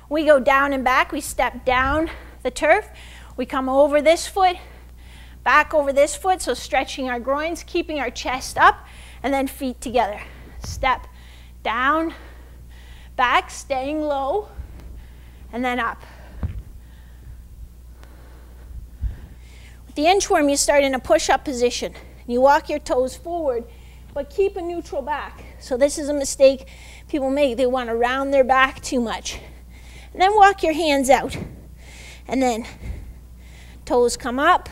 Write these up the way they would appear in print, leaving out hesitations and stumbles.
We go down and back. We step down the turf. We come over this foot, back over this foot, so stretching our groins, keeping our chest up, and then feet together. Step down, back, staying low, and then up. With the inchworm, you start in a push-up position. You walk your toes forward, but keep a neutral back. So this is a mistake people make. They want to round their back too much. And then walk your hands out. And then toes come up,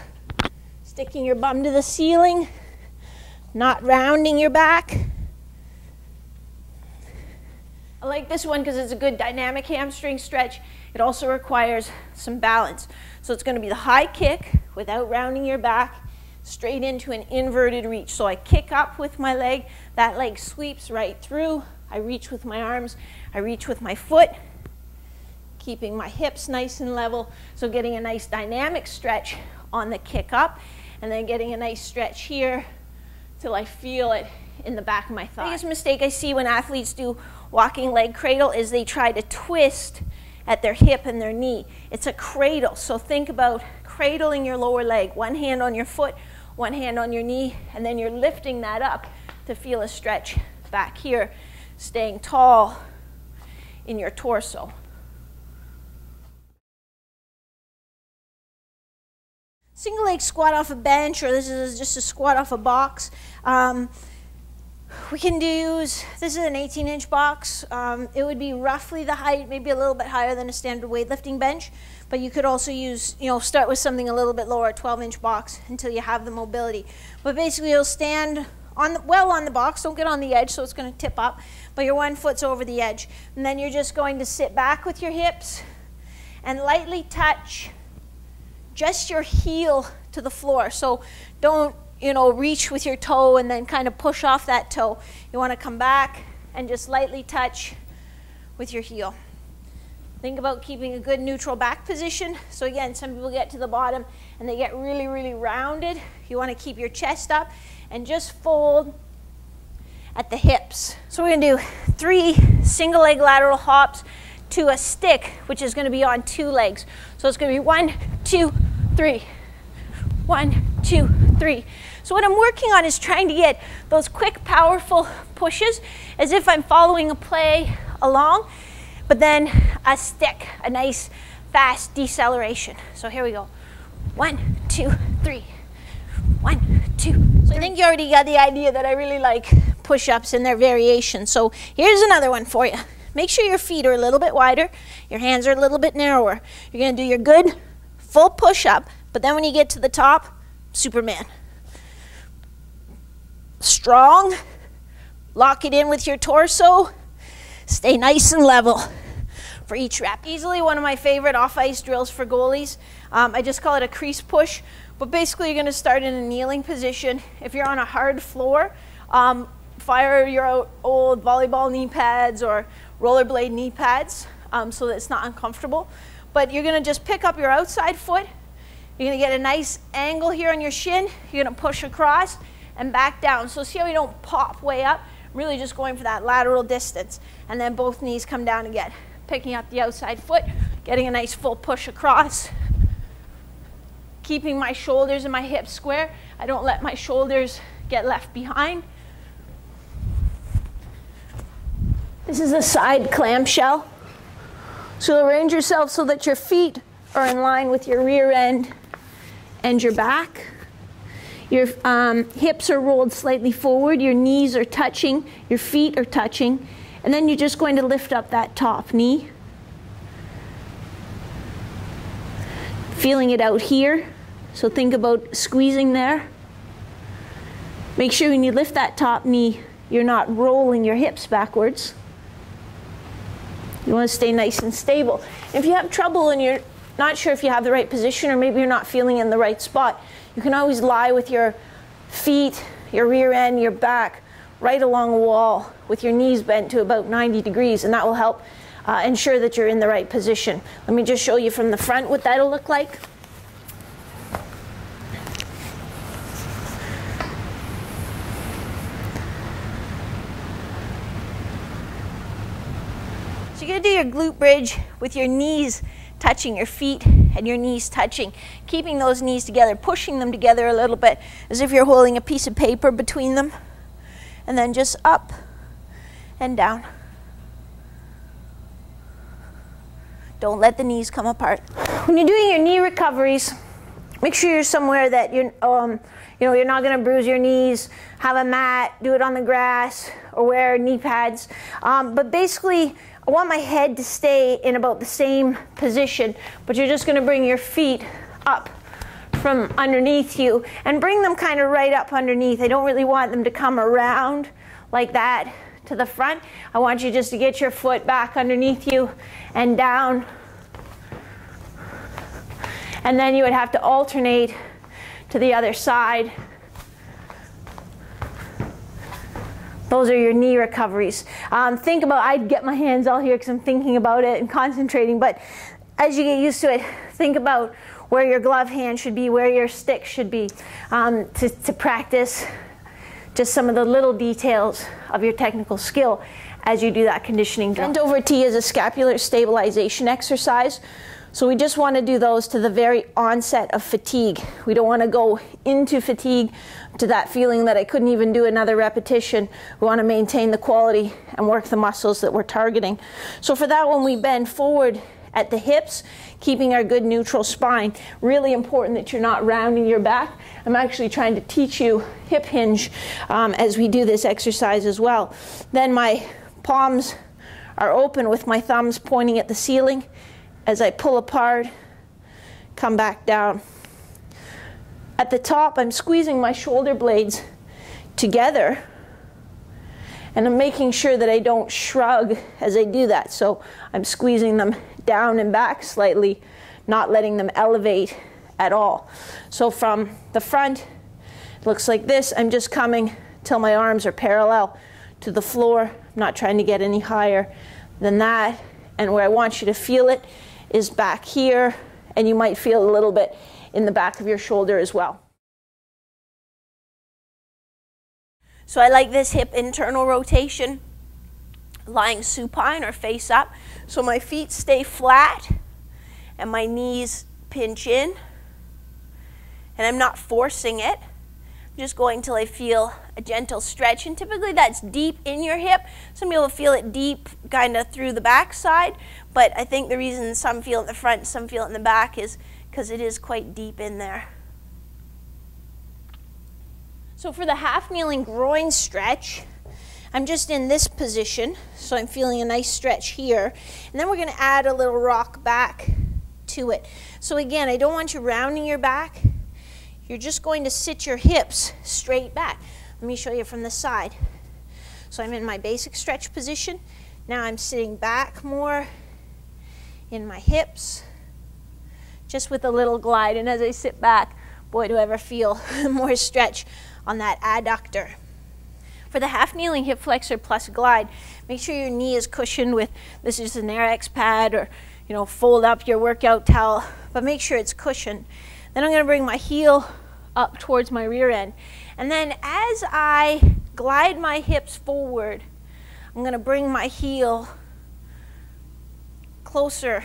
sticking your bum to the ceiling, not rounding your back. I like this one because it's a good dynamic hamstring stretch. It also requires some balance. So it's going to be the high kick without rounding your back, straight into an inverted reach. So I kick up with my leg, that leg sweeps right through. I reach with my arms, I reach with my foot, keeping my hips nice and level. So getting a nice dynamic stretch on the kick up, and then getting a nice stretch here till I feel it in the back of my thigh. The biggest mistake I see when athletes do walking leg cradle is they try to twist at their hip and their knee. It's a cradle, so think about cradling your lower leg, one hand on your foot, one hand on your knee, and then you're lifting that up to feel a stretch back here, staying tall in your torso. Single leg squat off a bench, or this is just a squat off a box. We can use, this is an 18-inch box. It would be roughly the height, maybe a little bit higher than a standard weightlifting bench, but you could also use, start with something a little bit lower, a 12-inch box, until you have the mobility. But basically you'll stand well on the box, don't get on the edge so it's going to tip up, but your one foot's over the edge. And then you're just going to sit back with your hips and lightly touch just your heel to the floor. So don't reach with your toe and then kind of push off that toe. You want to come back and just lightly touch with your heel. Think about keeping a good neutral back position. So again, some people get to the bottom and they get really, really rounded. You want to keep your chest up and just fold at the hips. So we're going to do 3 single leg lateral hops to a stick, which is going to be on 2 legs. So it's going to be 1, 2, 3. 1, 2, 3. So what I'm working on is trying to get those quick, powerful pushes as if I'm following a play along, but then a stick, a nice, fast deceleration. So here we go. 1, 2, 3. 1, 2, 3. So I think you already got the idea that I really like push-ups and their variations. So here's another one for you. Make sure your feet are a little bit wider, your hands are a little bit narrower. You're going to do your good full push-up, but then when you get to the top, Superman. Strong, lock it in with your torso, stay nice and level for each rep. Easily one of my favorite off-ice drills for goalies. I just call it a crease push, but basically you're going to start in a kneeling position. If you're on a hard floor, fire your old volleyball knee pads or rollerblade knee pads so that it's not uncomfortable. But you're going to just pick up your outside foot. You're going to get a nice angle here on your shin. You're going to push across and back down. So see how you don't pop way up? Really just going for that lateral distance. And then both knees come down again. Picking up the outside foot, getting a nice full push across. Keeping my shoulders and my hips square. I don't let my shoulders get left behind. This is a side clamshell. So arrange yourself so that your feet are in line with your rear end and your back. Your hips are rolled slightly forward, your knees are touching, your feet are touching, and then you're just going to lift up that top knee. Feeling it out here, so think about squeezing there. Make sure when you lift that top knee, you're not rolling your hips backwards. You want to stay nice and stable. If you have trouble and you're not sure if you have the right position, or maybe you're not feeling in the right spot, you can always lie with your feet, your rear end, your back, right along a wall with your knees bent to about 90 degrees, and that will help ensure that you're in the right position. Let me just show you from the front what that'll look like. So So you're gonna do your glute bridge with your knees touching, your feet and your knees touching, keeping those knees together, pushing them together a little bit as if you're holding a piece of paper between them, and then just up and down. Don't let the knees come apart. When you're doing your knee recoveries, make sure you're somewhere that you're not going to bruise your knees. Have a mat, do it on the grass, or wear knee pads. But basically, I want my head to stay in about the same position, but you're just going to bring your feet up from underneath you and bring them kind of right up underneath. I don't really want them to come around like that to the front. I want you just to get your foot back underneath you and down. And then you would have to alternate to the other side. Those are your knee recoveries. Think about, I'd get my hands all here because I'm thinking about it and concentrating, but as you get used to it, think about where your glove hand should be, where your stick should be, to practice just some of the little details of your technical skill as you do that conditioning drill. Bent over T is a scapular stabilization exercise. So we just want to do those to the very onset of fatigue. We don't want to go into fatigue to that feeling that I couldn't even do another repetition. We want to maintain the quality and work the muscles that we're targeting. So for that one, we bend forward at the hips, keeping our good neutral spine. Really important that you're not rounding your back. I'm actually trying to teach you hip hinge as we do this exercise as well. Then my palms are open with my thumbs pointing at the ceiling. As I pull apart, come back down. At the top, I'm squeezing my shoulder blades together, and I'm making sure that I don't shrug as I do that. So I'm squeezing them down and back slightly, not letting them elevate at all. So from the front, it looks like this. I'm just coming till my arms are parallel to the floor. I'm not trying to get any higher than that. And where I want you to feel it is back here, and you might feel a little bit in the back of your shoulder as well. So I like this hip internal rotation, lying supine or face up. So my feet stay flat and my knees pinch in, and I'm not forcing it. I'm just going till I feel a gentle stretch, and typically that's deep in your hip. Some people feel it deep kind of through the back side, but I think the reason some feel it in the front and some feel it in the back is because it is quite deep in there. So for the half kneeling groin stretch, I'm just in this position, so I'm feeling a nice stretch here, and then we're going to add a little rock back to it. So again, I don't want you rounding your back. You're just going to sit your hips straight back. Let me show you from the side. So I'm in my basic stretch position. Now I'm sitting back more in my hips, just with a little glide. And as I sit back, boy, do I ever feel more stretch on that adductor. For the half kneeling hip flexor plus glide, make sure your knee is cushioned with, this is an RX pad, or fold up your workout towel, but make sure it's cushioned. Then I'm going to bring my heel up towards my rear end. And then as I glide my hips forward, I'm going to bring my heel closer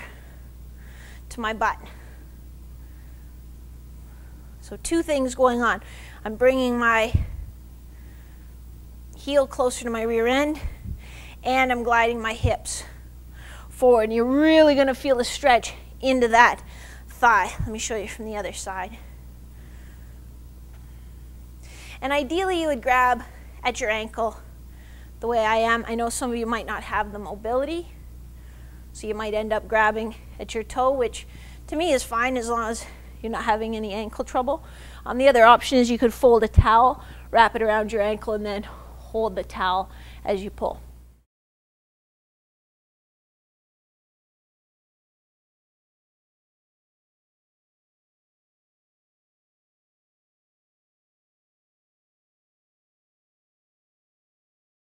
to my butt. So two things going on. I'm bringing my heel closer to my rear end, and I'm gliding my hips forward. And you're really going to feel the stretch into that thigh. Let me show you from the other side. And ideally you would grab at your ankle the way I am. I know some of you might not have the mobility, so you might end up grabbing at your toe, which to me is fine as long as you're not having any ankle trouble. The other option is you could fold a towel, wrap it around your ankle, and then hold the towel as you pull.